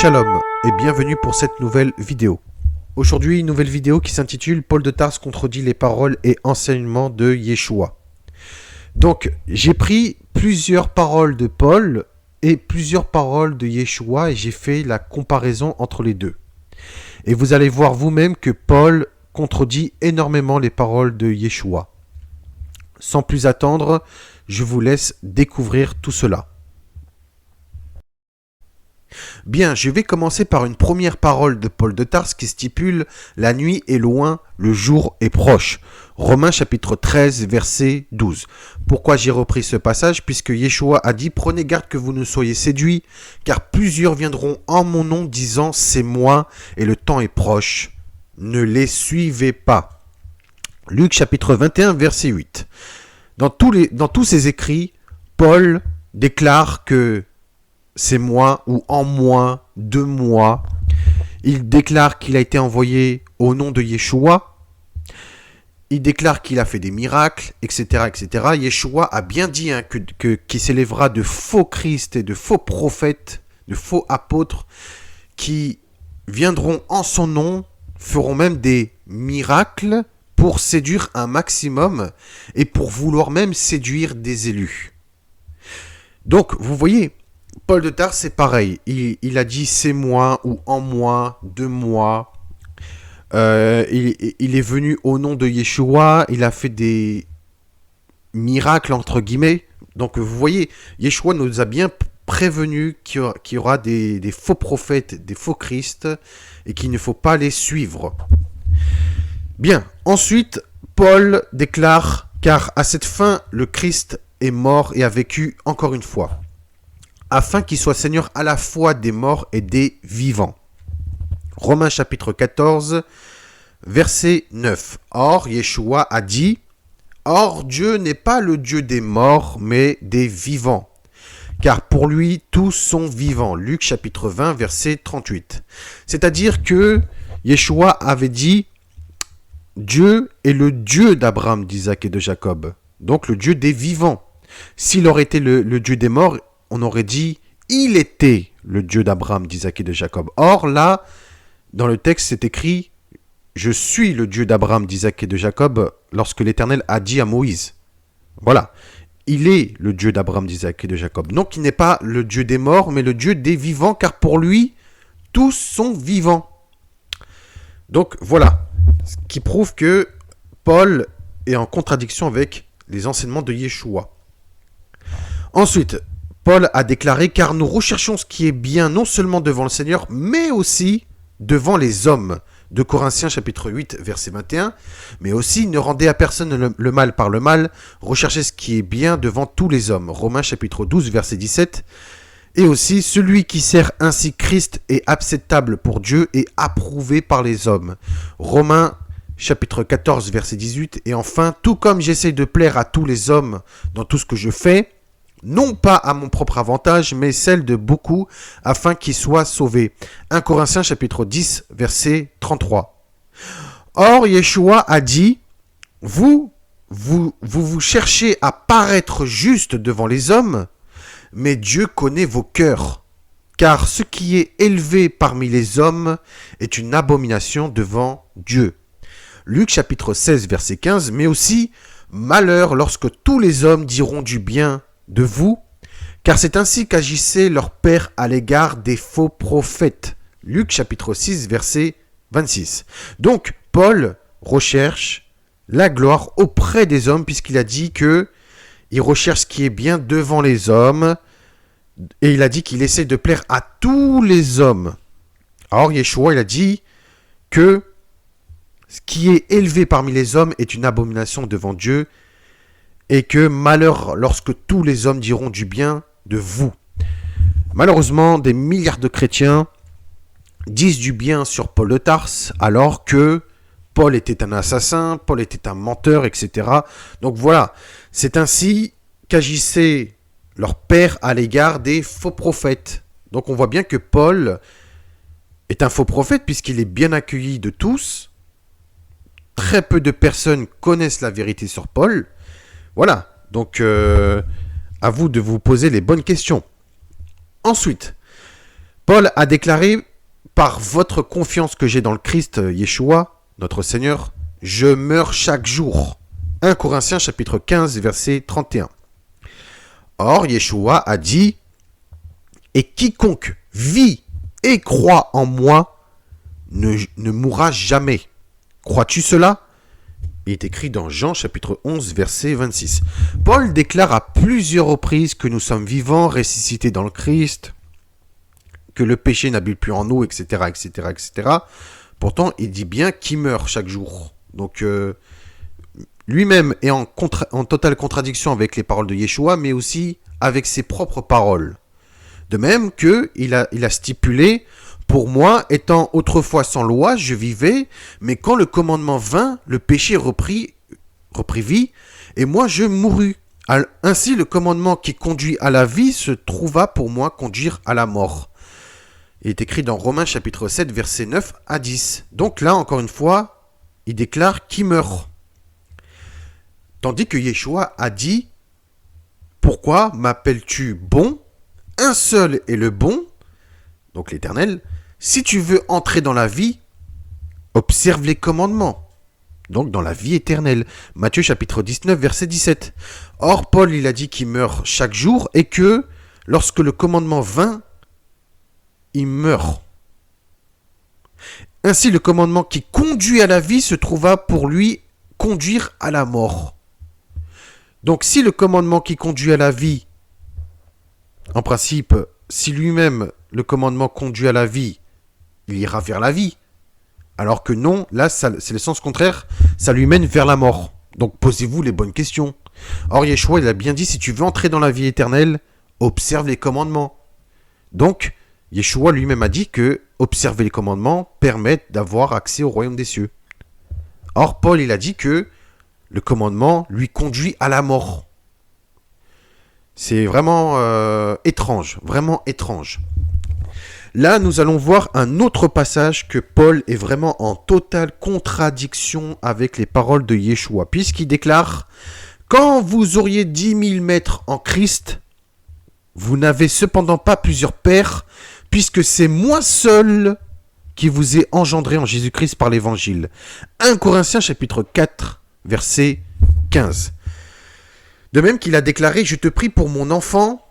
Shalom et bienvenue pour cette nouvelle vidéo. Aujourd'hui, une nouvelle vidéo qui s'intitule Paul de Tarse contredit les paroles et enseignements de Yeshua. Donc, j'ai pris plusieurs paroles de Paul et plusieurs paroles de Yeshua et j'ai fait la comparaison entre les deux. Et vous allez voir vous-même que Paul contredit énormément les paroles de Yeshua. Sans plus attendre, je vous laisse découvrir tout cela. Bien, je vais commencer par une première parole de Paul de Tarse qui stipule « La nuit est loin, le jour est proche ». Romains chapitre 13, verset 12. Pourquoi j'ai repris ce passage? Puisque Yeshua a dit « Prenez garde que vous ne soyez séduits, car plusieurs viendront en mon nom disant « C'est moi, et le temps est proche ». Ne les suivez pas. Luc chapitre 21, verset 8. Dans tous ses écrits, Paul déclare que c'est moi ou en moi, de moi. Il déclare qu'il a été envoyé au nom de Yeshua. Il déclare qu'il a fait des miracles, etc., etc. Yeshua a bien dit qu'il s'élèvera de faux Christ et de faux prophètes, de faux apôtres qui viendront en son nom, feront même des miracles pour séduire un maximum et pour vouloir même séduire des élus. Donc, vous voyez, Paul de Tarse, c'est pareil. Il a dit « c'est moi » ou « en moi »,« de moi ». Il est venu au nom de Yeshua. Il a fait des miracles, entre guillemets. Donc, vous voyez, Yeshua nous a bien prévenu qu'il y aura des faux prophètes, des faux Christ, et qu'il ne faut pas les suivre. Bien, ensuite, Paul déclare « car à cette fin, le Christ est mort et a vécu encore une fois ». Afin qu'il soit Seigneur à la fois des morts et des vivants. Romains chapitre 14, verset 9. Or, Yeshua a dit, « Or, Dieu n'est pas le Dieu des morts, mais des vivants. Car pour lui, tous sont vivants. » Luc chapitre 20, verset 38. C'est-à-dire que Yeshua avait dit, « Dieu est le Dieu d'Abraham, d'Isaac et de Jacob. » Donc le Dieu des vivants. S'il aurait été le Dieu des morts, on aurait dit « il était le Dieu d'Abraham, d'Isaac et de Jacob ». Or, là, dans le texte, c'est écrit « je suis le Dieu d'Abraham, d'Isaac et de Jacob » lorsque l'Éternel a dit à Moïse. Voilà, il est le Dieu d'Abraham, d'Isaac et de Jacob. Donc, il n'est pas le Dieu des morts, mais le Dieu des vivants, car pour lui, tous sont vivants. Donc, voilà, ce qui prouve que Paul est en contradiction avec les enseignements de Yeshua. Ensuite, Paul a déclaré « Car nous recherchons ce qui est bien non seulement devant le Seigneur, mais aussi devant les hommes. » De Corinthiens chapitre 8, verset 21. « Mais aussi, ne rendez à personne le mal par le mal, recherchez ce qui est bien devant tous les hommes. » Romains chapitre 12, verset 17. Et aussi, « Celui qui sert ainsi Christ est acceptable pour Dieu et approuvé par les hommes. » Romains chapitre 14, verset 18. Et enfin, « Tout comme j'essaie de plaire à tous les hommes dans tout ce que je fais, non pas à mon propre avantage, mais celle de beaucoup, afin qu'ils soient sauvés. » 1 Corinthiens chapitre 10, verset 33. Or, Yeshua a dit, vous cherchez à paraître juste devant les hommes, mais Dieu connaît vos cœurs. Car ce qui est élevé parmi les hommes est une abomination devant Dieu. Luc chapitre 16, verset 15, mais aussi, malheur lorsque tous les hommes diront du bien de vous, car c'est ainsi qu'agissait leur père à l'égard des faux prophètes. Luc chapitre 6, verset 26. Donc, Paul recherche la gloire auprès des hommes, puisqu'il a dit que il recherche ce qui est bien devant les hommes, et il a dit qu'il essaie de plaire à tous les hommes. Or, Yeshua, il a dit que ce qui est élevé parmi les hommes est une abomination devant Dieu, et que malheur lorsque tous les hommes diront du bien de vous. Malheureusement, des milliards de chrétiens disent du bien sur Paul de Tarse, alors que Paul était un assassin, Paul était un menteur, etc. Donc voilà, c'est ainsi qu'agissait leur père à l'égard des faux prophètes. Donc on voit bien que Paul est un faux prophète puisqu'il est bien accueilli de tous. Très peu de personnes connaissent la vérité sur Paul. Voilà, donc à vous de vous poser les bonnes questions. Ensuite, Paul a déclaré, par votre confiance que j'ai dans le Christ Yeshua, notre Seigneur, je meurs chaque jour. 1 Corinthiens chapitre 15, verset 31. Or, Yeshua a dit, et quiconque vit et croit en moi ne mourra jamais. Crois-tu cela ? Il est écrit dans Jean chapitre 11, verset 26. Paul déclare à plusieurs reprises que nous sommes vivants, ressuscités dans le Christ, que le péché n'habite plus en nous, etc., etc., etc. Pourtant, il dit bien qu'il meurt chaque jour. Donc, lui-même est en totale contradiction avec les paroles de Yeshua, mais aussi avec ses propres paroles. De même qu'il a stipulé, pour moi, étant autrefois sans loi, je vivais, mais quand le commandement vint, le péché reprit vie, et moi je mourus. Ainsi, le commandement qui conduit à la vie se trouva pour moi conduire à la mort. Il est écrit dans Romains chapitre 7, versets 9 à 10. Donc là, encore une fois, il déclare qu'il meurt. Tandis que Yeshua a dit, « Pourquoi m'appelles-tu bon ? Un seul est le bon, donc l'Éternel. Si tu veux entrer dans la vie, observe les commandements. » Donc dans la vie éternelle. Matthieu chapitre 19, verset 17. Or, Paul, il a dit qu'il meurt chaque jour et que lorsque le commandement vint, il meurt. Ainsi, le commandement qui conduit à la vie se trouva pour lui conduire à la mort. Donc, si le commandement qui conduit à la vie, en principe, si lui-même, le commandement conduit à la vie, il ira vers la vie. Alors que non, là, c'est le sens contraire, ça lui mène vers la mort. Donc, posez-vous les bonnes questions. Or, Yeshua, il a bien dit, si tu veux entrer dans la vie éternelle, observe les commandements. Donc, Yeshua lui-même a dit que observer les commandements permet d'avoir accès au royaume des cieux. Or, Paul, il a dit que le commandement lui conduit à la mort. C'est vraiment étrange, vraiment étrange. Là, nous allons voir un autre passage que Paul est vraiment en totale contradiction avec les paroles de Yeshua, puisqu'il déclare « Quand vous auriez 10 000 maîtres en Christ, vous n'avez cependant pas plusieurs pères, puisque c'est moi seul qui vous ai engendré en Jésus-Christ par l'Évangile. » 1 Corinthiens chapitre 4, verset 15. De même qu'il a déclaré « Je te prie pour mon enfant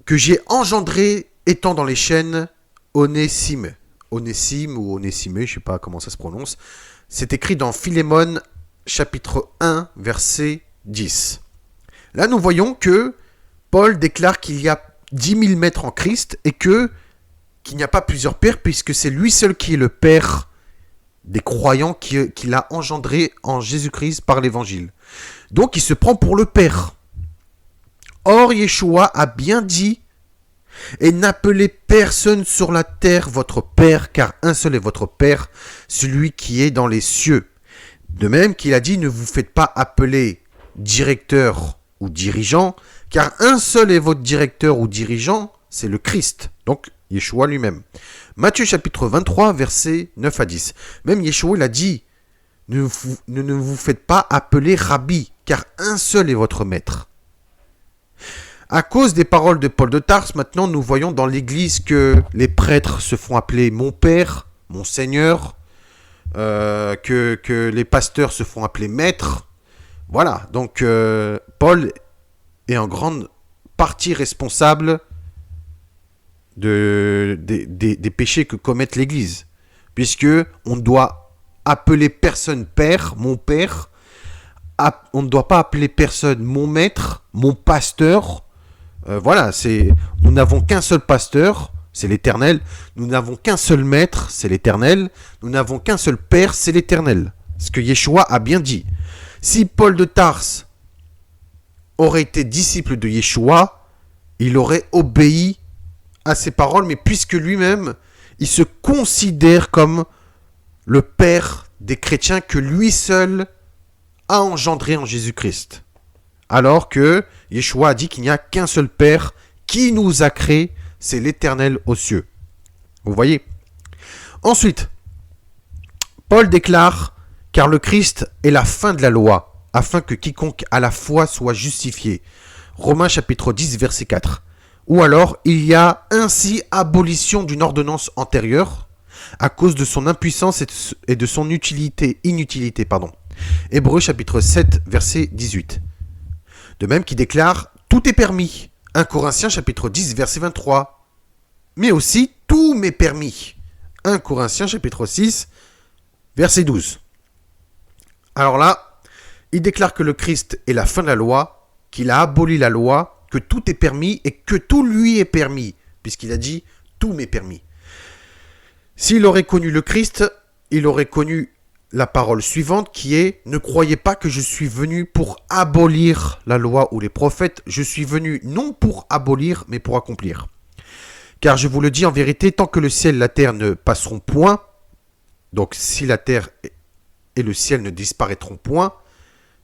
que j'ai engendré étant dans les chaînes, Onésime. » Onésime ou Onésime, je ne sais pas comment ça se prononce. C'est écrit dans Philémon chapitre 1, verset 10. Là, nous voyons que Paul déclare qu'il y a 10 000 maîtres en Christ et qu'il n'y a pas plusieurs pères puisque c'est lui seul qui est le père des croyants qu'il a engendrés en Jésus-Christ par l'Évangile. Donc, il se prend pour le père. Or, Yeshua a bien dit « Et n'appelez personne sur la terre votre père, car un seul est votre père, celui qui est dans les cieux. » De même qu'il a dit « Ne vous faites pas appeler directeur ou dirigeant, car un seul est votre directeur ou dirigeant, c'est le Christ. » Donc, Yeshua lui-même. Matthieu chapitre 23, versets 9 à 10. Même Yeshua, il a dit « Ne vous faites pas appeler Rabbi, car un seul est votre maître. » À cause des paroles de Paul de Tarse, maintenant nous voyons dans l'Église que les prêtres se font appeler mon Père, mon Seigneur, que les pasteurs se font appeler maître. Voilà, donc Paul est en grande partie responsable des péchés que commettent l'Église, puisque on doit appeler personne Père, mon Père, on ne doit pas appeler personne mon Maître, mon Pasteur. Voilà, nous n'avons qu'un seul pasteur, c'est l'Éternel. Nous n'avons qu'un seul maître, c'est l'Éternel. Nous n'avons qu'un seul père, c'est l'Éternel. Ce que Yeshua a bien dit. Si Paul de Tarse aurait été disciple de Yeshua, il aurait obéi à ses paroles, mais puisque lui-même, il se considère comme le père des chrétiens que lui seul a engendré en Jésus-Christ. Alors que Yeshua a dit qu'il n'y a qu'un seul Père qui nous a créés, c'est l'Éternel aux cieux. Vous voyez ? Ensuite, Paul déclare « Car le Christ est la fin de la loi, afin que quiconque a la foi soit justifié. » Romains chapitre 10, verset 4. Ou alors, il y a ainsi abolition d'une ordonnance antérieure à cause de son impuissance et de son inutilité. Hébreux chapitre 7, verset 18. De même qu'il déclare « Tout est permis ». 1 Corinthiens chapitre 10, verset 23. Mais aussi « Tout m'est permis ». 1 Corinthiens chapitre 6, verset 12. Alors là, il déclare que le Christ est la fin de la loi, qu'il a aboli la loi, que tout est permis et que tout lui est permis, puisqu'il a dit « Tout m'est permis ». S'il aurait connu le Christ, il aurait connu la parole suivante qui est « Ne croyez pas que je suis venu pour abolir la loi ou les prophètes, je suis venu non pour abolir, mais pour accomplir. Car je vous le dis en vérité, tant que le ciel et la terre ne passeront point, donc si la terre et le ciel ne disparaîtront point,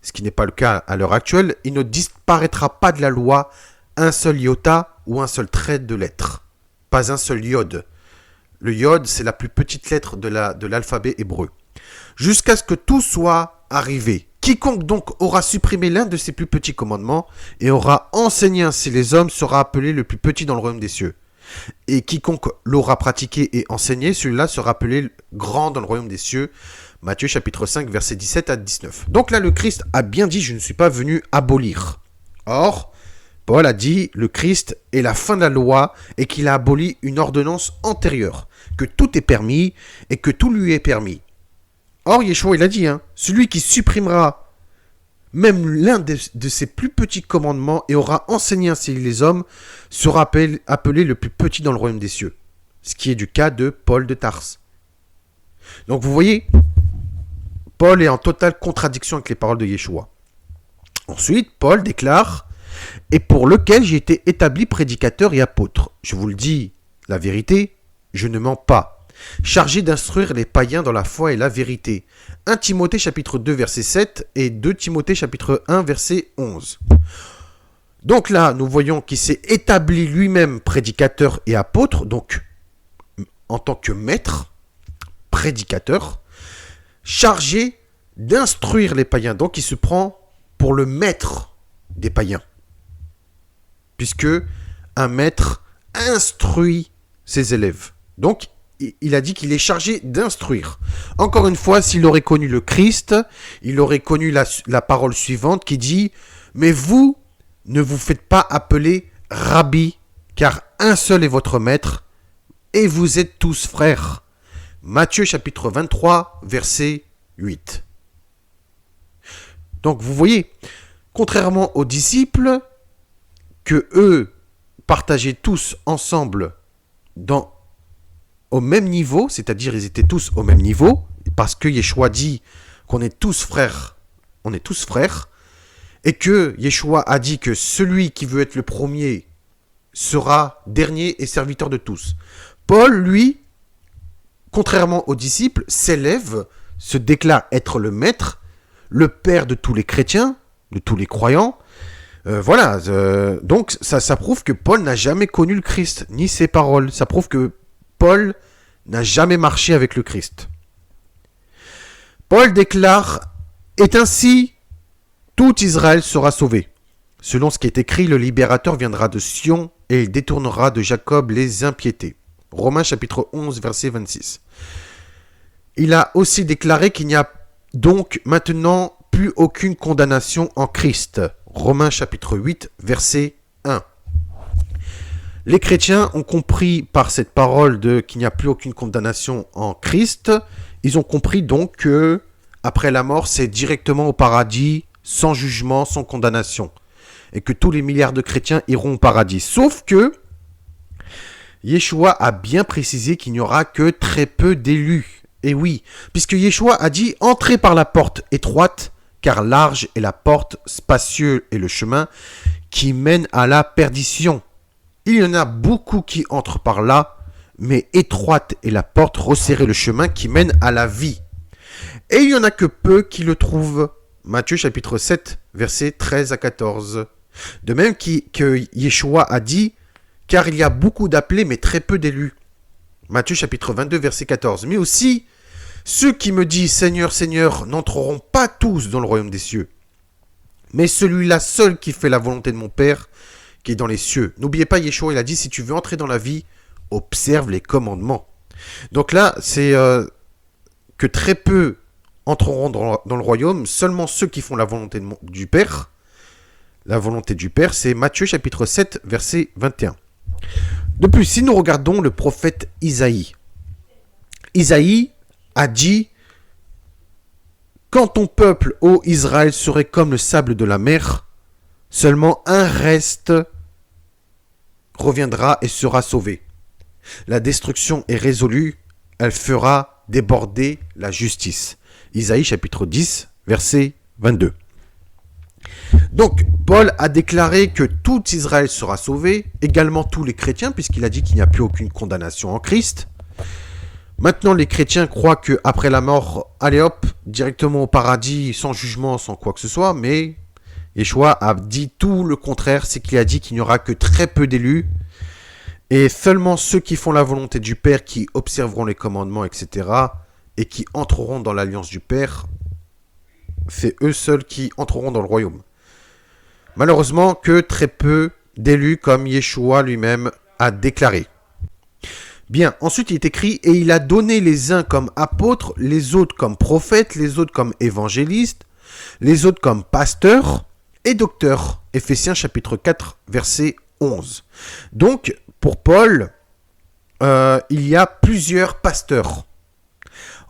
ce qui n'est pas le cas à l'heure actuelle, il ne disparaîtra pas de la loi un seul iota ou un seul trait de lettre, pas un seul iode. Le iode, c'est la plus petite lettre de l'alphabet hébreu. Jusqu'à ce que tout soit arrivé. Quiconque donc aura supprimé l'un de ces plus petits commandements et aura enseigné ainsi les hommes sera appelé le plus petit dans le royaume des cieux. Et quiconque l'aura pratiqué et enseigné, celui-là sera appelé grand dans le royaume des cieux. Matthieu chapitre 5, versets 17 à 19. Donc là, le Christ a bien dit, je ne suis pas venu abolir. Or, Paul a dit, le Christ est la fin de la loi et qu'il a aboli une ordonnance antérieure, que tout est permis et que tout lui est permis. Or, Yeshua, il a dit, celui qui supprimera même l'un de ses plus petits commandements et aura enseigné ainsi les hommes sera appelé le plus petit dans le royaume des cieux. Ce qui est du cas de Paul de Tarse. Donc vous voyez, Paul est en totale contradiction avec les paroles de Yeshua. Ensuite, Paul déclare « Et pour lequel j'ai été établi prédicateur et apôtre. Je vous le dis, la vérité, je ne mens pas. Chargé d'instruire les païens dans la foi et la vérité. » 1 Timothée chapitre 2 verset 7 et 2 Timothée chapitre 1 verset 11. Donc là, nous voyons qu'il s'est établi lui-même prédicateur et apôtre, donc en tant que maître, prédicateur, chargé d'instruire les païens. Donc il se prend pour le maître des païens. Puisque un maître instruit ses élèves. Donc il a dit qu'il est chargé d'instruire. Encore une fois, s'il aurait connu le Christ, il aurait connu la parole suivante qui dit « Mais vous, ne vous faites pas appeler Rabbi, car un seul est votre maître, et vous êtes tous frères. » Matthieu chapitre 23, verset 8. Donc vous voyez, contrairement aux disciples, que eux partageaient tous ensemble au même niveau, c'est-à-dire ils étaient tous au même niveau, parce que Yeshua dit qu'on est tous frères, et que Yeshua a dit que celui qui veut être le premier sera dernier et serviteur de tous. Paul, lui, contrairement aux disciples, s'élève, se déclare être le maître, le père de tous les chrétiens, de tous les croyants. Donc ça prouve que Paul n'a jamais connu le Christ, ni ses paroles. Ça prouve que Paul n'a jamais marché avec le Christ. Paul déclare « Et ainsi, tout Israël sera sauvé. Selon ce qui est écrit, le libérateur viendra de Sion et il détournera de Jacob les impiétés. » Romains chapitre 11, verset 26. Il a aussi déclaré qu'il n'y a donc maintenant plus aucune condamnation en Christ. Romains chapitre 8, verset 1. Les chrétiens ont compris par cette parole qu'il n'y a plus aucune condamnation en Christ. Ils ont compris donc que après la mort, c'est directement au paradis, sans jugement, sans condamnation. Et que tous les milliards de chrétiens iront au paradis. Sauf que Yeshua a bien précisé qu'il n'y aura que très peu d'élus. Et oui, puisque Yeshua a dit « Entrez par la porte étroite, car large est la porte, spacieux est le chemin qui mène à la perdition. » Il y en a beaucoup qui entrent par là, mais étroite est la porte, resserré le chemin qui mène à la vie. Et il y en a que peu qui le trouvent. Matthieu chapitre 7, versets 13 à 14. De même que Yeshua a dit « Car il y a beaucoup d'appelés, mais très peu d'élus. » Matthieu chapitre 22, verset 14. Mais aussi, ceux qui me disent « Seigneur, Seigneur » n'entreront pas tous dans le royaume des cieux. Mais celui-là seul qui fait la volonté de mon Père, qui est dans les cieux. N'oubliez pas, Yeshua, il a dit, si tu veux entrer dans la vie, observe les commandements. Donc là, c'est que très peu entreront dans le royaume, seulement ceux qui font la volonté du Père. La volonté du Père, c'est Matthieu chapitre 7, verset 21. De plus, si nous regardons le prophète Isaïe, Isaïe a dit « Quand ton peuple, ô Israël, serait comme le sable de la mer, seulement un reste reviendra et sera sauvé. La destruction est résolue, elle fera déborder la justice. » Isaïe chapitre 10, verset 22. Donc, Paul a déclaré que tout Israël sera sauvé, également tous les chrétiens, puisqu'il a dit qu'il n'y a plus aucune condamnation en Christ. Maintenant, les chrétiens croient qu'après la mort, allez hop, directement au paradis, sans jugement, sans quoi que ce soit, mais Yeshua a dit tout le contraire, c'est qu'il a dit qu'il n'y aura que très peu d'élus, et seulement ceux qui font la volonté du Père, qui observeront les commandements, etc., et qui entreront dans l'alliance du Père, c'est eux seuls qui entreront dans le royaume. Malheureusement, que très peu d'élus, comme Yeshua lui-même a déclaré. Bien, ensuite il est écrit « Et il a donné les uns comme apôtres, les autres comme prophètes, les autres comme évangélistes, les autres comme pasteurs et docteurs. » Éphésiens chapitre 4, verset 11. Donc, pour Paul, il y a plusieurs pasteurs.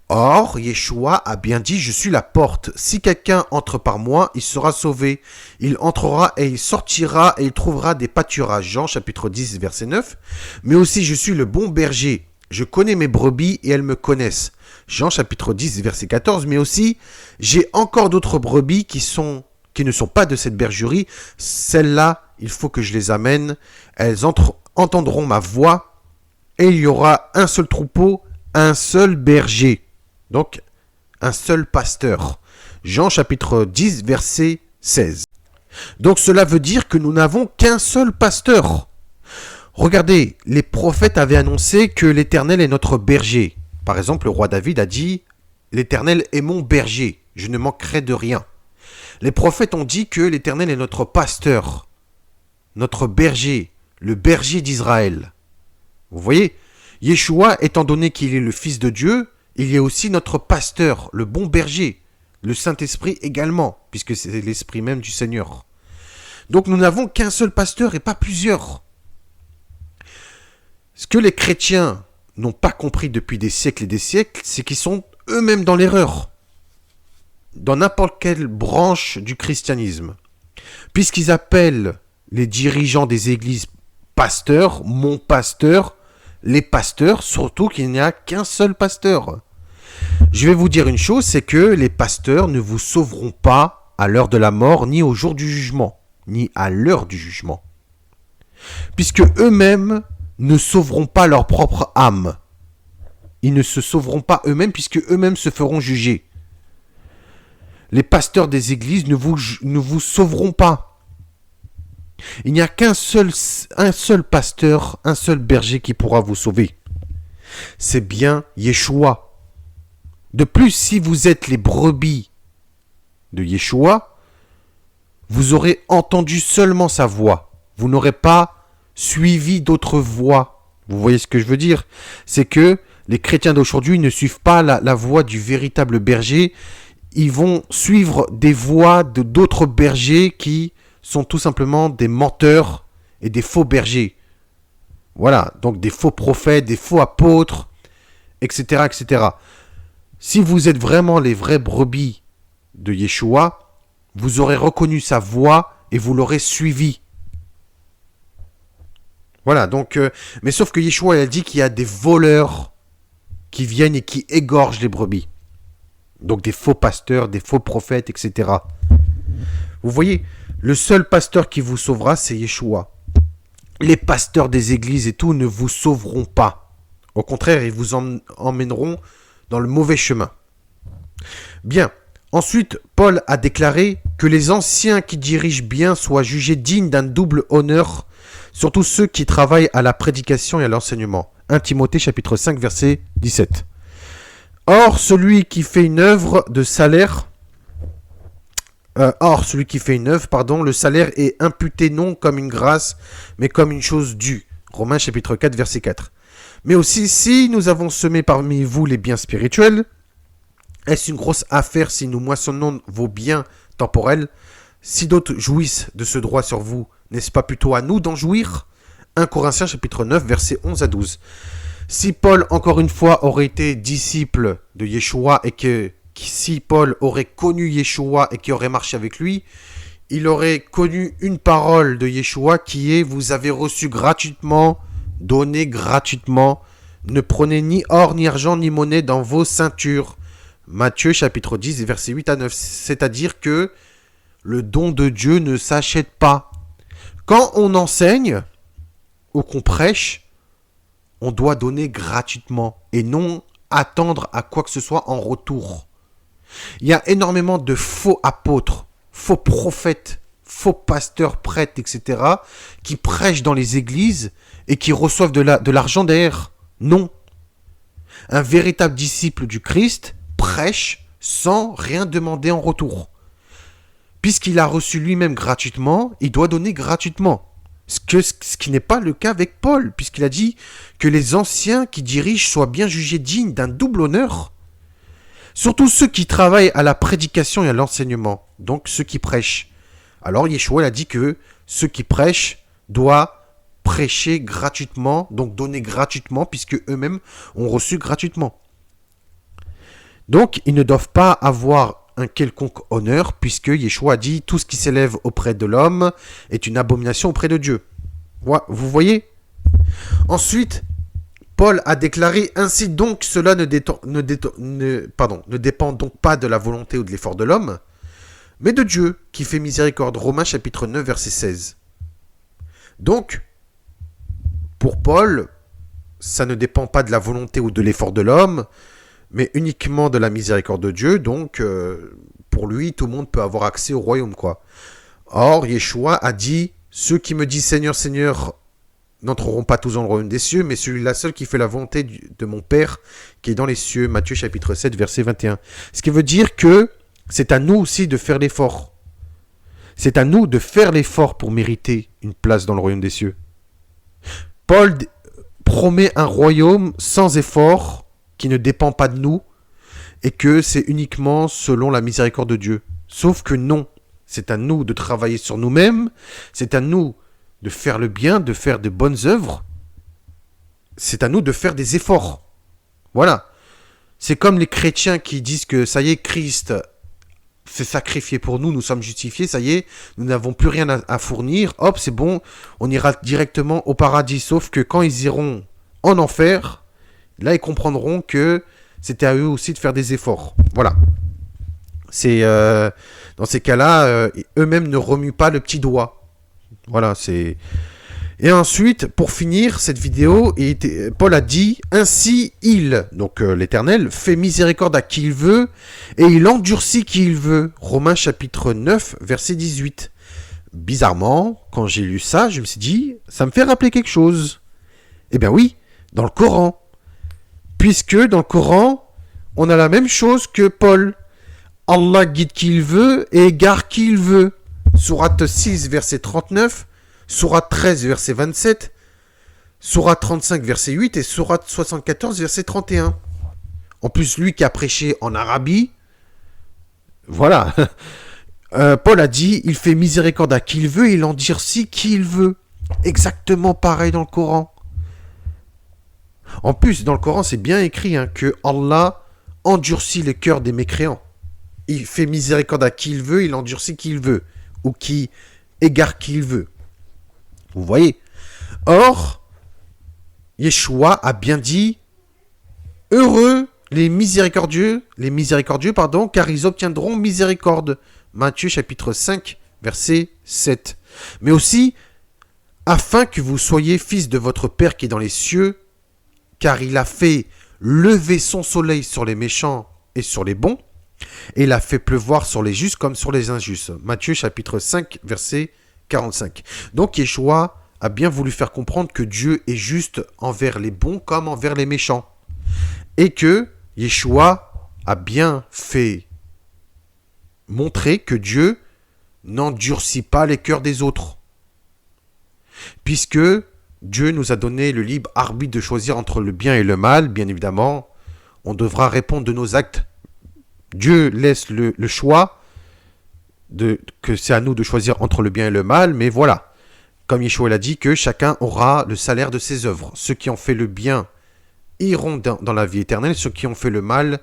Or, Yeshua a bien dit, je suis la porte. Si quelqu'un entre par moi, il sera sauvé. Il entrera et il sortira et il trouvera des pâturages. Jean chapitre 10, verset 9. Mais aussi, je suis le bon berger. Je connais mes brebis et elles me connaissent. Jean chapitre 10, verset 14. Mais aussi, j'ai encore d'autres brebis qui ne sont pas de cette bergerie. Celles-là, il faut que je les amène. Elles entendront ma voix et il y aura un seul troupeau, un seul berger. Donc, un seul pasteur. Jean chapitre 10, verset 16. Donc, cela veut dire que nous n'avons qu'un seul pasteur. Regardez, les prophètes avaient annoncé que l'Éternel est notre berger. Par exemple, le roi David a dit « L'Éternel est mon berger, je ne manquerai de rien ». Les prophètes ont dit que l'Éternel est notre pasteur, notre berger, le berger d'Israël. Vous voyez, Yeshua, étant donné qu'il est le Fils de Dieu, il y a aussi notre pasteur, le bon berger, le Saint-Esprit également, puisque c'est l'Esprit même du Seigneur. Donc nous n'avons qu'un seul pasteur et pas plusieurs. Ce que les chrétiens n'ont pas compris depuis des siècles et des siècles, c'est qu'ils sont eux-mêmes dans l'erreur, dans n'importe quelle branche du christianisme, puisqu'ils appellent les dirigeants des églises pasteurs, mon pasteur, les pasteurs, surtout qu'il n'y a qu'un seul pasteur. Je vais vous dire une chose, c'est que les pasteurs ne vous sauveront pas à l'heure de la mort, ni au jour du jugement, ni à l'heure du jugement. Puisque eux-mêmes ne sauveront pas leur propre âme. Ils ne se sauveront pas eux-mêmes, puisque eux-mêmes se feront juger. Les pasteurs des églises ne vous sauveront pas. Il n'y a un seul pasteur, un seul berger qui pourra vous sauver. C'est bien Yeshua. De plus, si vous êtes les brebis de Yeshua, vous aurez entendu seulement sa voix. Vous n'aurez pas suivi d'autres voix. Vous voyez ce que je veux dire? C'est que les chrétiens d'aujourd'hui ne suivent pas la voix du véritable berger. Ils vont suivre des voix d'autres bergers qui sont tout simplement des menteurs et des faux bergers. Voilà, donc des faux prophètes, des faux apôtres, etc., etc. Si vous êtes vraiment les vrais brebis de Yeshua, vous aurez reconnu sa voix et vous l'aurez suivi. Voilà, donc, mais sauf que Yeshua a dit qu'il y a des voleurs qui viennent et qui égorgent les brebis. Donc des faux pasteurs, des faux prophètes, etc. Vous voyez, le seul pasteur qui vous sauvera, c'est Yeshua. Les pasteurs des églises et tout ne vous sauveront pas. Au contraire, ils vous emmèneront dans le mauvais chemin. Bien. Ensuite, Paul a déclaré que les anciens qui dirigent bien soient jugés dignes d'un double honneur, surtout ceux qui travaillent à la prédication et à l'enseignement. 1 Timothée chapitre 5 verset 17. Or, celui qui fait une œuvre de salaire Or, celui qui fait une œuvre, le salaire est imputé non comme une grâce, mais comme une chose due. Romains chapitre 4, verset 4. Mais aussi, si nous avons semé parmi vous les biens spirituels, est-ce une grosse affaire si nous moissonnons vos biens temporels? Si d'autres jouissent de ce droit sur vous, n'est-ce pas plutôt à nous d'en jouir? 1 Corinthiens chapitre 9, versets 11 à 12. Si Paul, encore une fois, aurait été disciple de Yeshua et que si Paul aurait connu Yeshua et qui aurait marché avec lui, il aurait connu une parole de Yeshua qui est « Vous avez reçu gratuitement, donné gratuitement, ne prenez ni or, ni argent, ni monnaie dans vos ceintures. » Matthieu chapitre 10, versets 8 à 9. C'est-à-dire que le don de Dieu ne s'achète pas. Quand on enseigne ou qu'on prêche, on doit donner gratuitement et non attendre à quoi que ce soit en retour. Il y a énormément de faux apôtres, faux prophètes, faux pasteurs, prêtres, etc. qui prêchent dans les églises et qui reçoivent de l'argent derrière. Non. Un véritable disciple du Christ prêche sans rien demander en retour. Puisqu'il a reçu lui-même gratuitement, il doit donner gratuitement. Ce qui n'est pas le cas avec Paul, puisqu'il a dit que les anciens qui dirigent soient bien jugés dignes d'un double honneur. Surtout ceux qui travaillent à la prédication et à l'enseignement, donc ceux qui prêchent. Alors Yeshua a dit que ceux qui prêchent doivent prêcher gratuitement, donc donner gratuitement, puisque eux-mêmes ont reçu gratuitement. Donc ils ne doivent pas avoir un quelconque honneur, puisque Yeshua a dit « Tout ce qui s'élève auprès de l'homme est une abomination auprès de Dieu ». Vous voyez ? Ensuite, Paul a déclaré « Ainsi donc, cela ne dépend donc pas de la volonté ou de l'effort de l'homme, mais de Dieu qui fait miséricorde. » Romains chapitre 9, verset 16. Donc, pour Paul, ça ne dépend pas de la volonté ou de l'effort de l'homme, mais uniquement de la miséricorde de Dieu. Donc, pour lui, tout le monde peut avoir accès au royaume, quoi. Or, Yeshua a dit « Ceux qui me disent Seigneur, Seigneur, n'entreront pas tous dans le royaume des cieux, mais celui-là seul qui fait la volonté de mon Père qui est dans les cieux. » Matthieu chapitre 7, verset 21. Ce qui veut dire que c'est à nous aussi de faire l'effort. C'est à nous de faire l'effort pour mériter une place dans le royaume des cieux. Paul promet un royaume sans effort, qui ne dépend pas de nous, et que c'est uniquement selon la miséricorde de Dieu. Sauf que non, c'est à nous de travailler sur nous-mêmes, c'est à nous de faire le bien, de faire de bonnes œuvres, c'est à nous de faire des efforts. Voilà. C'est comme les chrétiens qui disent que ça y est, Christ s'est sacrifié pour nous, nous sommes justifiés, ça y est, nous n'avons plus rien à fournir, hop, c'est bon, on ira directement au paradis. Sauf que quand ils iront en enfer, là, ils comprendront que c'était à eux aussi de faire des efforts. Voilà. C'est dans ces cas-là, eux-mêmes ne remuent pas le petit doigt. Voilà, c'est... Et ensuite, pour finir cette vidéo, Paul a dit « Ainsi il, donc l'Éternel, fait miséricorde à qui il veut, et il endurcit qui il veut. » Romains chapitre 9, verset 18. Bizarrement, quand j'ai lu ça, je me suis dit « Ça me fait rappeler quelque chose. » Eh bien oui, dans le Coran. Puisque dans le Coran, on a la même chose que Paul. Allah guide qui il veut et égare qui il veut. Sourate 6, verset 39, Sourate 13, verset 27, Sourate 35, verset 8 et Sourate 74, verset 31. En plus, lui qui a prêché en Arabie, voilà. Paul a dit, il fait miséricorde à qui il veut et il endurcit qui il veut. Exactement pareil dans le Coran. En plus, dans le Coran, c'est bien écrit que Allah endurcit le cœur des mécréants. Il fait miséricorde à qui il veut, il endurcit qui il veut, ou qui égare qui il veut. Vous voyez ? Or, Yeshua a bien dit « Heureux les miséricordieux, car ils obtiendront miséricorde. » Matthieu chapitre 5, verset 7. Mais aussi, afin que vous soyez fils de votre Père qui est dans les cieux, car il a fait lever son soleil sur les méchants et sur les bons, et il a fait pleuvoir sur les justes comme sur les injustes. Matthieu chapitre 5, verset 45. Donc Yeshua a bien voulu faire comprendre que Dieu est juste envers les bons comme envers les méchants. Et que Yeshua a bien fait montrer que Dieu n'endurcis pas les cœurs des autres. Puisque Dieu nous a donné le libre arbitre de choisir entre le bien et le mal, bien évidemment, on devra répondre de nos actes. Dieu laisse le choix, que c'est à nous de choisir entre le bien et le mal, mais voilà. Comme Yeshua l'a dit, que chacun aura le salaire de ses œuvres. Ceux qui ont fait le bien iront dans la vie éternelle, ceux qui ont fait le mal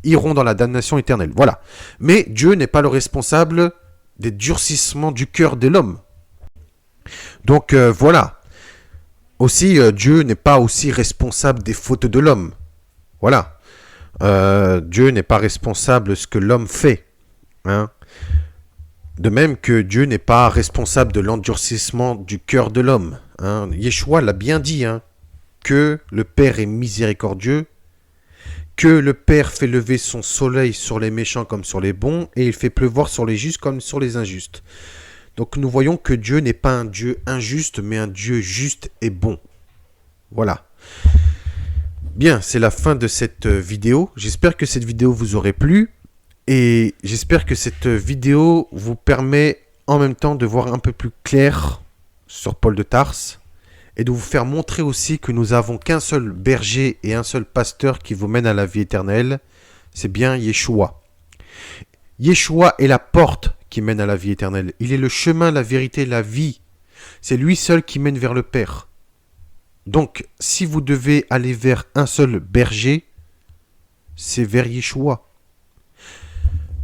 iront dans la damnation éternelle. Voilà. Mais Dieu n'est pas le responsable des durcissements du cœur de l'homme. Donc voilà. Aussi, Dieu n'est pas aussi responsable des fautes de l'homme. Voilà. Dieu n'est pas responsable de ce que l'homme fait. Hein. De même que Dieu n'est pas responsable de l'endurcissement du cœur de l'homme. Hein. Yeshua l'a bien dit, hein, que le Père est miséricordieux, que le Père fait lever son soleil sur les méchants comme sur les bons, et il fait pleuvoir sur les justes comme sur les injustes. Donc nous voyons que Dieu n'est pas un Dieu injuste, mais un Dieu juste et bon. Voilà. Bien, c'est la fin de cette vidéo. J'espère que cette vidéo vous aurait plu. Et j'espère que cette vidéo vous permet en même temps de voir un peu plus clair sur Paul de Tarse et de vous faire montrer aussi que nous n'avons qu'un seul berger et un seul pasteur qui vous mène à la vie éternelle. C'est bien Yeshua. Yeshua est la porte qui mène à la vie éternelle. Il est le chemin, la vérité, la vie. C'est lui seul qui mène vers le Père. Donc, si vous devez aller vers un seul berger, c'est vers Yeshua.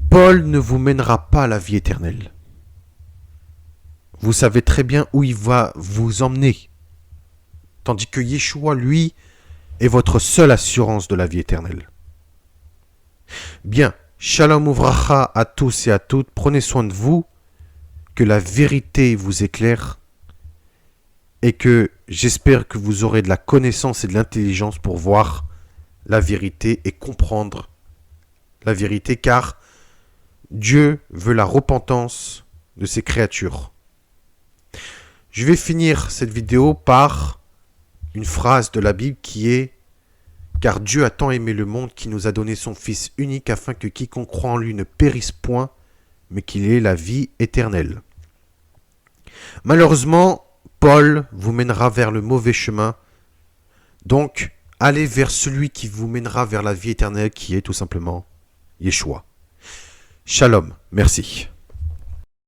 Paul ne vous mènera pas à la vie éternelle. Vous savez très bien où il va vous emmener. Tandis que Yeshua, lui, est votre seule assurance de la vie éternelle. Bien, shalom uvracha à tous et à toutes. Prenez soin de vous, que la vérité vous éclaire et que j'espère que vous aurez de la connaissance et de l'intelligence pour voir la vérité et comprendre la vérité, car Dieu veut la repentance de ses créatures. Je vais finir cette vidéo par une phrase de la Bible qui est « Car Dieu a tant aimé le monde qu'il nous a donné son Fils unique afin que quiconque croit en lui ne périsse point, mais qu'il ait la vie éternelle. » Malheureusement, Paul vous mènera vers le mauvais chemin. Donc, allez vers celui qui vous mènera vers la vie éternelle qui est tout simplement Yeshua. Shalom, merci.